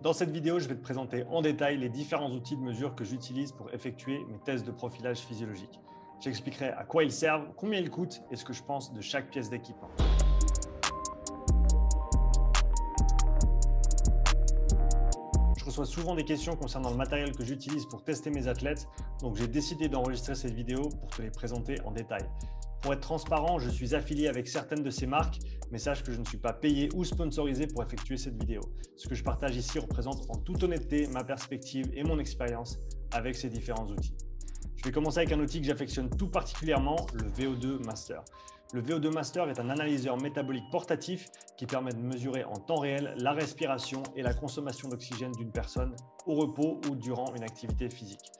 Dans cette vidéo, je vais te présenter en détail les différents outils de mesure que j'utilise pour effectuer mes tests de profilage physiologique. J'expliquerai à quoi ils servent, combien ils coûtent et ce que je pense de chaque pièce d'équipement. Je reçois souvent des questions concernant le matériel que j'utilise pour tester mes athlètes, donc j'ai décidé d'enregistrer cette vidéo pour te les présenter en détail. Pour être transparent, je suis affilié avec certaines de ces marques, mais sache que je ne suis pas payé ou sponsorisé pour effectuer cette vidéo. Ce que je partage ici représente en toute honnêteté ma perspective et mon expérience avec ces différents outils. Je vais commencer avec un outil que j'affectionne tout particulièrement, le VO2 Master. Le VO2 Master est un analyseur métabolique portatif qui permet de mesurer en temps réel la respiration et la consommation d'oxygène d'une personne au repos ou durant une activité physique.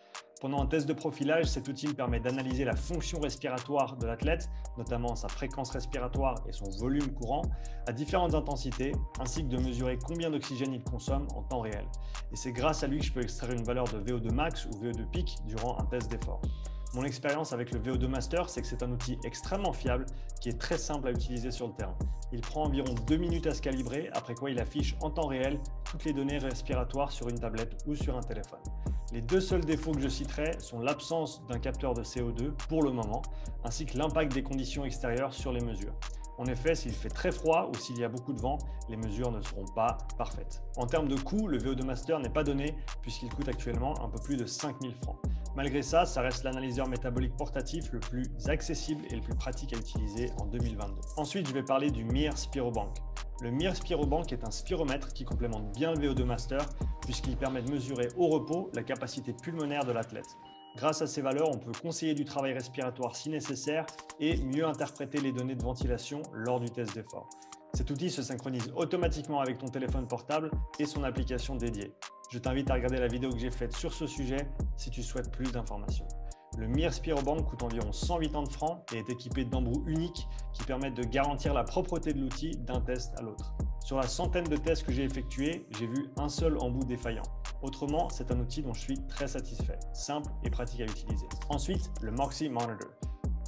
Pendant un test de profilage, cet outil me permet d'analyser la fonction respiratoire de l'athlète, notamment sa fréquence respiratoire et son volume courant, à différentes intensités, ainsi que de mesurer combien d'oxygène il consomme en temps réel. Et c'est grâce à lui que je peux extraire une valeur de VO2 max ou VO2 pic durant un test d'effort. Mon expérience avec le VO2 Master, c'est que c'est un outil extrêmement fiable qui est très simple à utiliser sur le terrain. Il prend environ 2 minutes à se calibrer, après quoi il affiche en temps réel toutes les données respiratoires sur une tablette ou sur un téléphone. Les deux seuls défauts que je citerai sont l'absence d'un capteur de CO2 pour le moment, ainsi que l'impact des conditions extérieures sur les mesures. En effet, s'il fait très froid ou s'il y a beaucoup de vent, les mesures ne seront pas parfaites. En termes de coût, le VO2 Master n'est pas donné puisqu'il coûte actuellement un peu plus de 5000 francs. Malgré ça, ça reste l'analyseur métabolique portatif le plus accessible et le plus pratique à utiliser en 2022. Ensuite, je vais parler du MIR Spirobank. Le MIR Spirobank est un spiromètre qui complémente bien le VO2 Master puisqu'il permet de mesurer au repos la capacité pulmonaire de l'athlète. Grâce à ces valeurs, on peut conseiller du travail respiratoire si nécessaire et mieux interpréter les données de ventilation lors du test d'effort. Cet outil se synchronise automatiquement avec ton téléphone portable et son application dédiée. Je t'invite à regarder la vidéo que j'ai faite sur ce sujet si tu souhaites plus d'informations. Le MIR Spirobank coûte environ 180 francs et est équipé d'embouts uniques qui permettent de garantir la propreté de l'outil d'un test à l'autre. Sur la centaine de tests que j'ai effectués, j'ai vu un seul embout défaillant. Autrement, c'est un outil dont je suis très satisfait, simple et pratique à utiliser. Ensuite, le Moxy Monitor.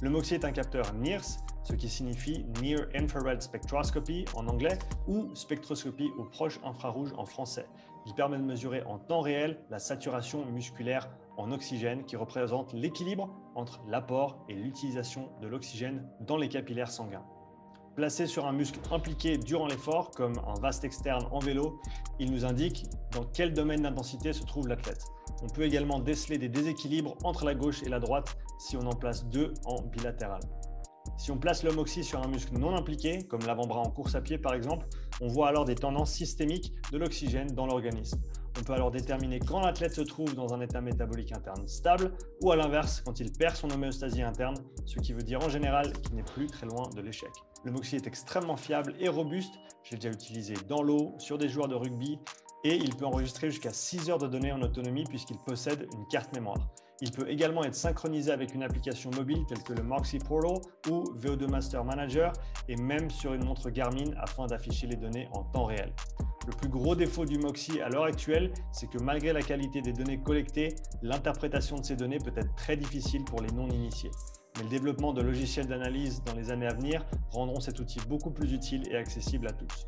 Le Moxy est un capteur NIRS, ce qui signifie Near Infrared Spectroscopy en anglais ou spectroscopie au proche infrarouge en français. Il permet de mesurer en temps réel la saturation musculaire en oxygène qui représente l'équilibre entre l'apport et l'utilisation de l'oxygène dans les capillaires sanguins. Placé sur un muscle impliqué durant l'effort, comme un vaste externe en vélo, il nous indique dans quel domaine d'intensité se trouve l'athlète. On peut également déceler des déséquilibres entre la gauche et la droite si on en place deux en bilatéral. Si on place le Moxy sur un muscle non impliqué, comme l'avant-bras en course à pied par exemple, on voit alors des tendances systémiques de l'oxygène dans l'organisme. On peut alors déterminer quand l'athlète se trouve dans un état métabolique interne stable ou à l'inverse, quand il perd son homéostasie interne, ce qui veut dire en général qu'il n'est plus très loin de l'échec. Le Moxy est extrêmement fiable et robuste. Je l'ai déjà utilisé dans l'eau, sur des joueurs de rugby et il peut enregistrer jusqu'à 6 heures de données en autonomie puisqu'il possède une carte mémoire. Il peut également être synchronisé avec une application mobile telle que le Moxy Portal ou VO2 Master Manager et même sur une montre Garmin afin d'afficher les données en temps réel. Le plus gros défaut du Moxy à l'heure actuelle, c'est que malgré la qualité des données collectées, l'interprétation de ces données peut être très difficile pour les non-initiés. Mais le développement de logiciels d'analyse dans les années à venir rendront cet outil beaucoup plus utile et accessible à tous.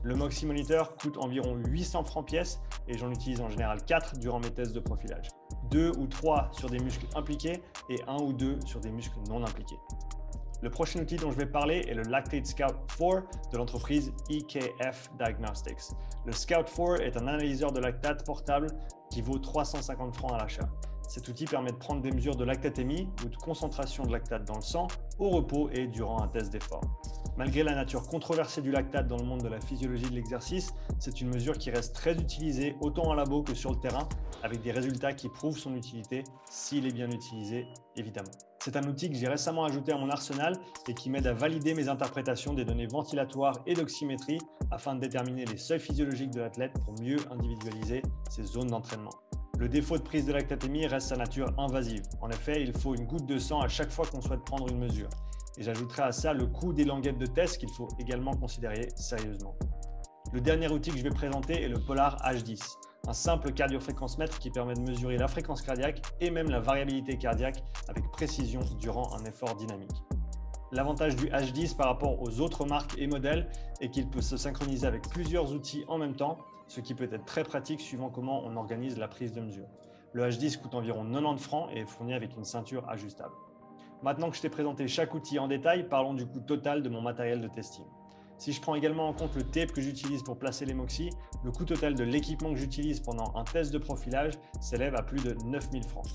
Le Moxy Monitor coûte environ 800 francs pièce et j'en utilise en général 4 durant mes tests de profilage. 2 ou 3 sur des muscles impliqués et 1 ou 2 sur des muscles non impliqués. Le prochain outil dont je vais parler est le Lactate Scout 4 de l'entreprise EKF Diagnostics. Le Scout 4 est un analyseur de lactate portable qui vaut 350 francs à l'achat. Cet outil permet de prendre des mesures de lactatémie ou de concentration de lactate dans le sang, au repos et durant un test d'effort. Malgré la nature controversée du lactate dans le monde de la physiologie de l'exercice, c'est une mesure qui reste très utilisée autant en labo que sur le terrain, avec des résultats qui prouvent son utilité s'il est bien utilisé, évidemment. C'est un outil que j'ai récemment ajouté à mon arsenal et qui m'aide à valider mes interprétations des données ventilatoires et d'oxymétrie afin de déterminer les seuils physiologiques de l'athlète pour mieux individualiser ses zones d'entraînement. Le défaut de prise de lactatémie reste sa nature invasive. En effet, il faut une goutte de sang à chaque fois qu'on souhaite prendre une mesure. Et j'ajouterai à ça le coût des languettes de test qu'il faut également considérer sérieusement. Le dernier outil que je vais présenter est le Polar H10, un simple cardiofréquencemètre qui permet de mesurer la fréquence cardiaque et même la variabilité cardiaque avec précision durant un effort dynamique. L'avantage du H10 par rapport aux autres marques et modèles est qu'il peut se synchroniser avec plusieurs outils en même temps, ce qui peut être très pratique suivant comment on organise la prise de mesure. Le H10 coûte environ 90 francs et est fourni avec une ceinture ajustable. Maintenant que je t'ai présenté chaque outil en détail, parlons du coût total de mon matériel de testing. Si je prends également en compte le tape que j'utilise pour placer les Moxy, le coût total de l'équipement que j'utilise pendant un test de profilage s'élève à plus de 9000 francs.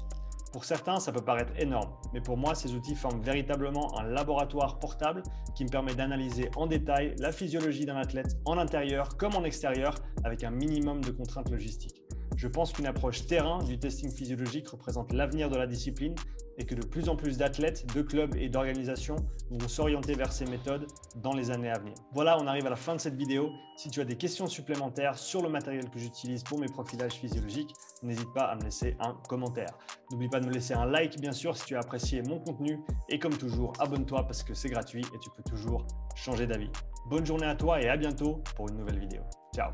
Pour certains, ça peut paraître énorme, mais pour moi, ces outils forment véritablement un laboratoire portable qui me permet d'analyser en détail la physiologie d'un athlète en intérieur comme en extérieur avec un minimum de contraintes logistiques. Je pense qu'une approche terrain du testing physiologique représente l'avenir de la discipline et que de plus en plus d'athlètes, de clubs et d'organisations vont s'orienter vers ces méthodes dans les années à venir. Voilà, on arrive à la fin de cette vidéo. Si tu as des questions supplémentaires sur le matériel que j'utilise pour mes profilages physiologiques, n'hésite pas à me laisser un commentaire. N'oublie pas de me laisser un like, bien sûr, si tu as apprécié mon contenu. Et comme toujours, abonne-toi parce que c'est gratuit et tu peux toujours changer d'avis. Bonne journée à toi et à bientôt pour une nouvelle vidéo. Ciao!